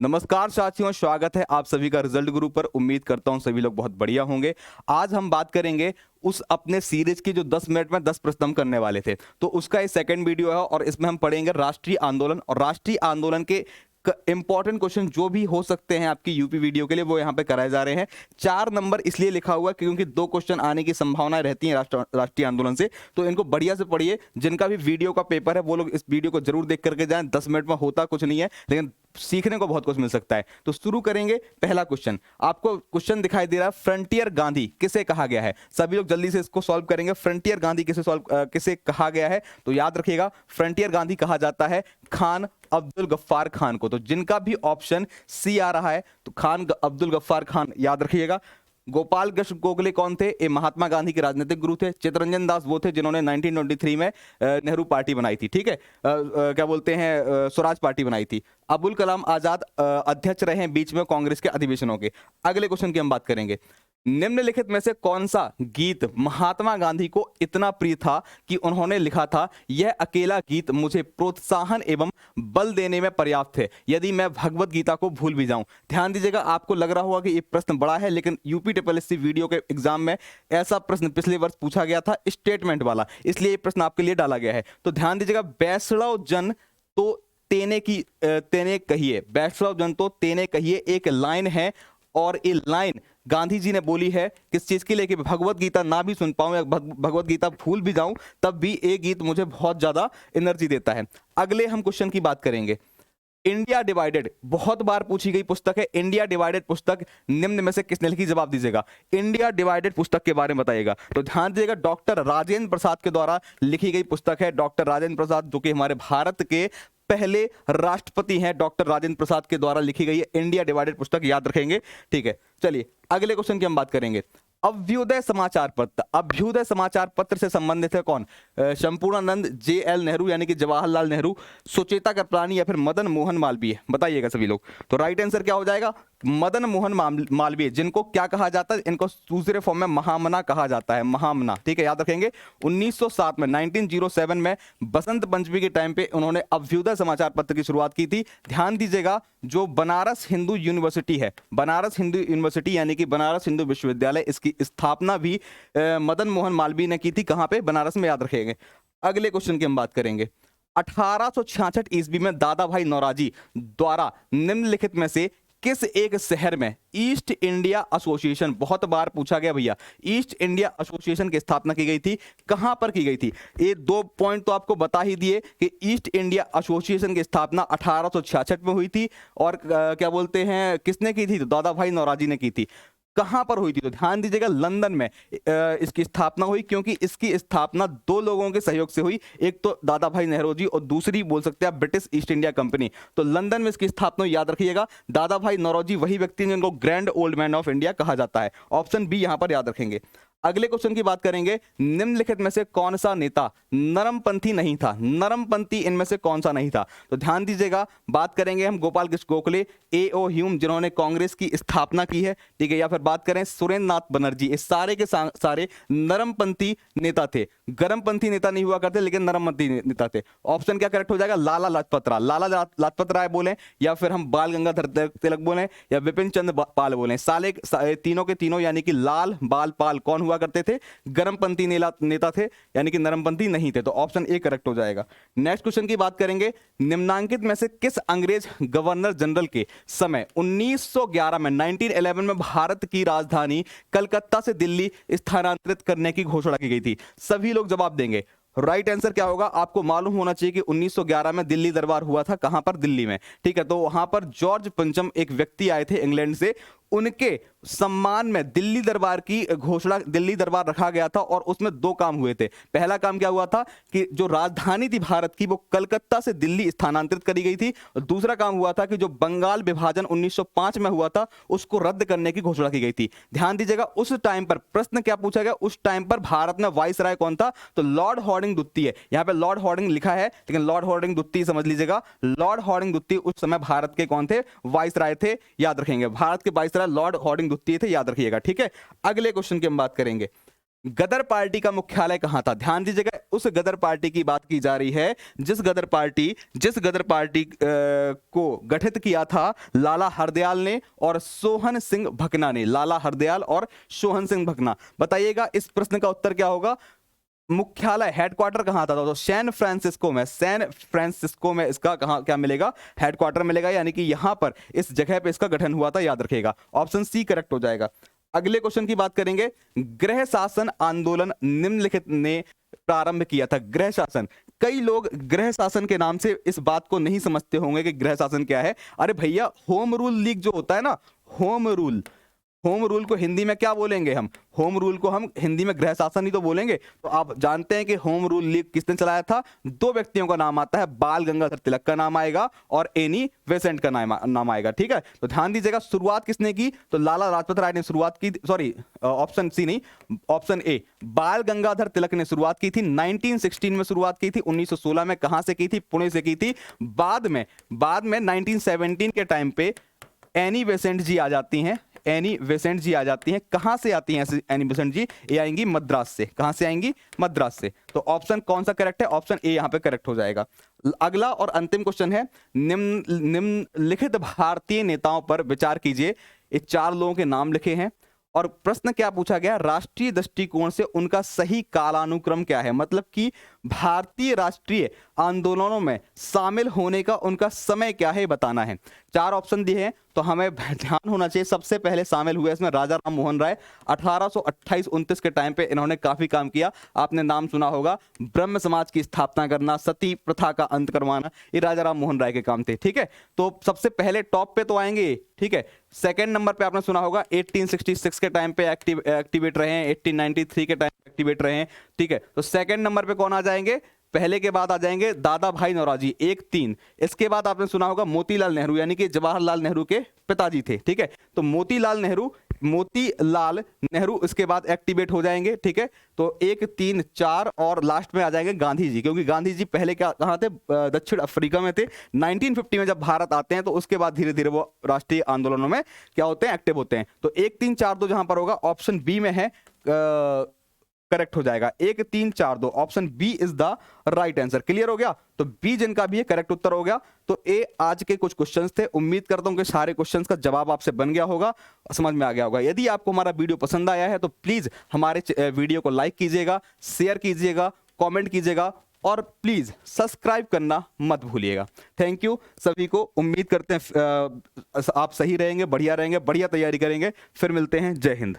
नमस्कार साथियों, स्वागत है आप सभी का रिजल्ट गुरु पर। उम्मीद करता हूं सभी लोग बहुत बढ़िया होंगे। आज हम बात करेंगे उस अपने सीरीज की जो 10 मिनट में 10 प्रश्न हम करने वाले थे, तो उसका ये सेकंड वीडियो है और इसमें हम पढ़ेंगे राष्ट्रीय आंदोलन। और राष्ट्रीय आंदोलन के इंपॉर्टेंट क्वेश्चन जो भी हो सकते हैं आपकी यूपी वीडियो के लिए, वो यहाँ पे कराए जा रहे हैं। 4 नंबर इसलिए लिखा हुआ है क्योंकि 2 क्वेश्चन आने की संभावना रहती है राष्ट्रीय आंदोलन से, तो इनको बढ़िया से पढ़िए। जिनका भी वीडियो का पेपर है वो लोग इस वीडियो को जरूर देख करके जाएं। 10 मिनट में होता कुछ नहीं है, लेकिन सीखने को बहुत कुछ मिल सकता है। तो शुरू करेंगे। पहला क्वेश्चन, आपको क्वेश्चन दिखाई दे रहा है, फ्रंटियर गांधी किसे कहा गया है। सभी लोग जल्दी से इसको सॉल्व करेंगे। फ्रंटियर गांधी किसे कहा गया है, तो याद रखिएगा फ्रंटियर गांधी कहा जाता है खान अब्दुल गफ्फार खान को। तो जिनका भी ऑप्शन सी आ रहा है तो खान अब्दुल गफ्फार खान याद रखिएगा। गोपाल कृष्ण गोखले कौन थे? ये महात्मा गांधी के राजनीतिक गुरु थे। चित्तरंजन दास वो थे जिन्होंने 1923 में नेहरू पार्टी बनाई थी, ठीक है, क्या बोलते हैं, स्वराज पार्टी बनाई थी। अबुल कलाम आजाद अध्यक्ष रहे हैं बीच में कांग्रेस के अधिवेशनों के। अगले क्वेश्चन की हम बात करेंगे। निम्नलिखित में से कौन सा गीत महात्मा गांधी को इतना प्रिय था कि उन्होंने लिखा था, यह अकेला गीत मुझे प्रोत्साहन एवं बल देने में पर्याप्त है यदि मैं भगवत गीता को भूल भी जाऊं। ध्यान दीजिएगा, आपको लग रहा होगा कि ये प्रश्न बड़ा है, लेकिन यूपी ट्रिपल एससी वीडियो के एग्जाम में ऐसा प्रश्न पिछले वर्ष पूछा गया था, स्टेटमेंट वाला, इसलिए ये प्रश्न आपके लिए डाला गया है। तो ध्यान दीजिएगा, वैष्णव जन तो तेने कहिए, वैष्णव जन तो तेने कहिए एक लाइन है, और ये लाइन गांधी जी ने बोली है किस चीज के लिए, कि भगवत गीता ना भी सुन पाऊं या भगवत गीता भूल भी जाऊं तब भी ये गीत मुझे बहुत ज्यादा एनर्जी देता है। अगले हम क्वेश्चन की बात करेंगे। इंडिया डिवाइडेड बहुत बार पूछी गई पुस्तक है। इंडिया डिवाइडेड पुस्तक निम्न में से किसने लिखी? जवाब दीजिएगा। इंडिया डिवाइडेड पुस्तक के बारे में बताइएगा। तो ध्यान दीजिएगा, डॉक्टर राजेंद्र प्रसाद के द्वारा लिखी गई पुस्तक है। डॉक्टर राजेंद्र प्रसाद जो कि हमारे भारत के पहले राष्ट्रपति हैं, डॉक्टर राजेंद्र प्रसाद के द्वारा लिखी गई है इंडिया डिवाइडेड पुस्तक, याद रखेंगे, ठीक है। चलिए अगले क्वेश्चन की हम बात करेंगे। अभ्युदय समाचार पत्र, अभ्युदय समाचार पत्र से संबंधित है कौन? संपूर्णानंद, जे.एल. नेहरू यानी कि जवाहरलाल नेहरू, सुचेता कृपलानी या फिर मदन मोहन मालवीय? बताइएगा सभी लोग। तो राइट आंसर क्या हो जाएगा? मदन मोहन मालवीय, जिनको क्या कहा जाता है? इनको दूसरे फॉर्म में महामना कहा जाता है, महामना, ठीक है, याद रखेंगे। 1907 में 1907 में बसंत पंचमी के टाइम पे उन्होंने अभ्युदय समाचार पत्र की शुरुआत की थी। ध्यान दीजिएगा, जो बनारस हिंदू यूनिवर्सिटी है, बनारस हिंदू यूनिवर्सिटी यानी कि बनारस हिंदू विश्वविद्यालय, इसकी स्थापना भी मदन मोहन मालवीय ने की थी। कहां पे? बनारस में, याद रखेंगे। अगले क्वेश्चन की हम बात करेंगे। 1866 ईस्वी में दादा भाई नौरोजी द्वारा निम्नलिखित में से किस एक शहर में ईस्ट इंडिया एसोसिएशन, बहुत बार पूछा गया भैया, ईस्ट इंडिया एसोसिएशन की स्थापना की गई थी? कहां पर की गई थी? ये 2 पॉइंट तो आपको बता ही दिए कि ईस्ट इंडिया एसोसिएशन की स्थापना 1866 में हुई थी। और क्या बोलते हैं, किसने की थी? तो दादा भाई नौरोजी ने की थी। कहां पर हुई थी? तो ध्यान दीजिएगा, लंदन में इसकी स्थापना हुई, क्योंकि इसकी स्थापना 2 लोगों के सहयोग से हुई। एक तो दादा भाई नेहरू जी और दूसरी बोल सकते हैं ब्रिटिश ईस्ट इंडिया कंपनी। तो लंदन में इसकी स्थापना, याद रखिएगा। दादा भाई नौरोजी वही व्यक्ति हैं जिनको grand old man of India कहा जाता है। ऑप्शन बी यहां पर याद रखेंगे। अगले क्वेश्चन की बात करेंगे। निम्नलिखित में से कौन सा नेता नरमपंथी नहीं था? नरमपंथी इनमें से कौन सा नहीं था? तो ध्यान दीजिएगा, बात करेंगे हम गोपाल कृष्ण गोखले, ए.ओ. ह्यूम जिन्होंने कांग्रेस की स्थापना की है, ठीक है, या फिर बात करें सुरेंद्र नाथ बनर्जी, इस सारे के सारे नरमपंथी नेता थे। गर्मपंथी नेता नहीं हुआ करते, लेकिन नरमपंथी नेता थे। ऑप्शन क्या करेक्ट हो जाएगा? लाला लाजपत राय, लाला लाजपत राय बोले, या फिर हम बाल गंगाधर तिलक बोले, या विपिन चंद्र पाल बोले। साले तीनों के तीनों यानी कि लाल बाल पाल कौन हुआ करते थे? गर्मपंथी नेता थे, यानी कि नरमपंथी नहीं थे। तो ऑप्शन ए करेक्ट हो जाएगा। नेक्स्ट क्वेश्चन की बात करेंगे। निम्नांकित में से किस अंग्रेज गवर्नर जनरल के समय 1911 में 1911 में भारत की राजधानी कलकत्ता से दिल्ली स्थानांतरित करने की घोषणा की गई थी? सभी लोग जवाब देंगे। राइट आंसर क्या होगा? आपको मालूम होना चाहिए कि 1911 में दिल्ली दरबार हुआ था। कहां पर? दिल्ली में, ठीक है। तो वहां पर जॉर्ज पंचम एक व्यक्ति आए थे इंग्लैंड से, उनके सम्मान में दिल्ली दरबार की घोषणा, दिल्ली दरबार रखा गया था। और उसमें 2 काम हुए थे। पहला काम क्या हुआ था कि जो राजधानी थी भारत की, वो कलकत्ता से दिल्ली स्थानांतरित करी गई थी। और दूसरा काम हुआ था कि जो बंगाल विभाजन 1905 में हुआ था, उसको रद्द करने की घोषणा की गई थी। ध्यान दीजिएगा, उस टाइम पर प्रश्न क्या पूछा गया, उस टाइम पर भारत में वाइसराय कौन था? तो लॉर्ड हॉर्डिंग द्वितीय। यहां पे लॉर्ड हॉर्डिंग लिखा है, लेकिन लॉर्ड हॉर्डिंग द्वितीय समझ लीजिएगा। लॉर्ड हॉर्डिंग द्वितीय उस समय भारत के कौन थे? वाइसराय थे, याद रखेंगे। भारत के वाइसराय लॉर्ड हॉर्डिंग द्वितीय थे, याद रखिएगा, ठीक है। अगले क्वेश्चन की हम बात करेंगे। गदर पार्टी का मुख्यालय कहां था? ध्यान दीजिएगा, उस गदर पार्टी की बात की जा रही है जिस गदर पार्टी को गठित किया था लाला हरदयाल ने और सोहन सिंह भकना ने। लाला हरदयाल और सोहन सिंह भकना। बताइएगा इस प्रश्न का उत्तर क्या होगा? मुख्यालय, हेडक्वार्टर कहां था? तो सैन फ्रांसिस्को में इसका कहां क्या मिलेगा? हेडक्वार्टर मिलेगा, यानी कि यहां पर इस जगह पे इसका गठन हुआ था, याद रखिएगा। ऑप्शन सी करेक्ट हो जाएगा। अगले क्वेश्चन की बात करेंगे। गृह शासन आंदोलन निम्नलिखित ने प्रारंभ किया था। गृह शासन, कई लोग गृह शासन के नाम से इस बात को नहीं समझते होंगे कि गृह शासन क्या है। अरे भैया, होम रूल लीग जो होता है ना, होम रूल को हिंदी में क्या बोलेंगे हम? होम रूल को हम हिंदी में गृह शासन ही तो बोलेंगे। तो आप जानते हैं कि होम रूल लीग किसने चलाया था? दो व्यक्तियों का नाम आता है, बाल गंगाधर तिलक का नाम आएगा और एनी बेसेंट का नाम आएगा। ठीक है, तो ध्यान दीजिएगा, शुरुआत किसने की? तो लाला लाजपत राय ने शुरुआत की। सॉरी, ऑप्शन सी नहीं, ऑप्शन ए, बाल गंगाधर तिलक ने शुरुआत की थी। 1916 में शुरुआत की थी। 1916 में कहां से की थी? पुणे से की थी। बाद में 1917 के टाइम पे एनी बेसेंट जी आ जाती हैं। एनी बेसेंट जी आ जाती हैं। कहां से आती हैं एनी बेसेंट जी? ये आएंगी मद्रास से। कहां से आएंगी? मद्रास से। तो ऑप्शन कौन सा करेक्ट है? ऑप्शन ए यहां पे करेक्ट हो जाएगा। अगला और अंतिम क्वेश्चन है, निम्नलिखित भारतीय नेताओं पर विचार कीजिए। ये चार लोगों के नाम लिखे हैं और प्रश्न क्या पूछा गया? राष्ट्रीय दृष्टिकोण से उनका सही कालानुक्रम क्या है? मतलब कि भारतीय राष्ट्रीय आंदोलनों में शामिल होने का उनका समय क्या है, बताना है। चार ऑप्शन दिए हैं तो हमें ध्यान होना चाहिए। सबसे पहले शामिल हुए इसमें राजा राम मोहन राय। 1828-29 के टाइम पे इन्होंने काफी काम किया। आपने नाम सुना होगा, ब्रह्म समाज की स्थापना करना, सती प्रथा का अंत करवाना, ये राजा राम मोहन राय के काम थे। ठीक है, तो सबसे पहले टॉप पे तो आएंगे। ठीक है, सेकंड नंबर पे आपने सुना होगा 1866 के टाइम पे एक्टिवेट रहे हैं, 1893 के टाइम पे एक्टिवेट रहे हैं। ठीक है, तो सेकंड नंबर पे कौन आ जाएंगे? पहले के बाद आ जाएंगे दादा भाई नौरोजी, 1-3। इसके बाद आपने सुना होगा मोतीलाल नेहरू, यानी कि जवाहरलाल नेहरू के पिताजी थे। ठीक है, तो मोतीलाल नेहरू इसके बाद एक्टिवेट हो जाएंगे। ठीक है, तो 1, 3, 4 और लास्ट में आ जाएंगे गांधी जी, क्योंकि गांधी जी पहले क्या कहाँ थे? दक्षिण अफ्रीका में थे। 1950 में जब भारत आते हैं तो उसके बाद धीरे धीरे वो राष्ट्रीय आंदोलनों में क्या होते हैं? एक्टिव होते हैं। तो 1, 3, 4, 2 जहां पर होगा ऑप्शन बी में है, करेक्ट हो जाएगा। 1, 3, 4, 2, option B is the right answer. Clear हो गया? तो बी जिनका भी है करेक्ट उत्तर हो गया। तो ए आज के कुछ क्वेश्चंस थे। उम्मीद करता हूं कि सारे क्वेश्चंस का जवाब आपसे बन गया होगा, समझ में आ गया होगा। यदि आपको हमारा वीडियो पसंद आया है तो प्लीज हमारे वीडियो को लाइक कीजिएगा, शेयर कीजिएगा, कमेंट कीजिएगा और प्लीज सब्सक्राइब करना मत भूलिएगा। थैंक यू सभी को। उम्मीद करते हैं आप सही रहेंगे, बढ़िया रहेंगे, बढ़िया तैयारी करेंगे। फिर मिलते हैं। जय हिंद।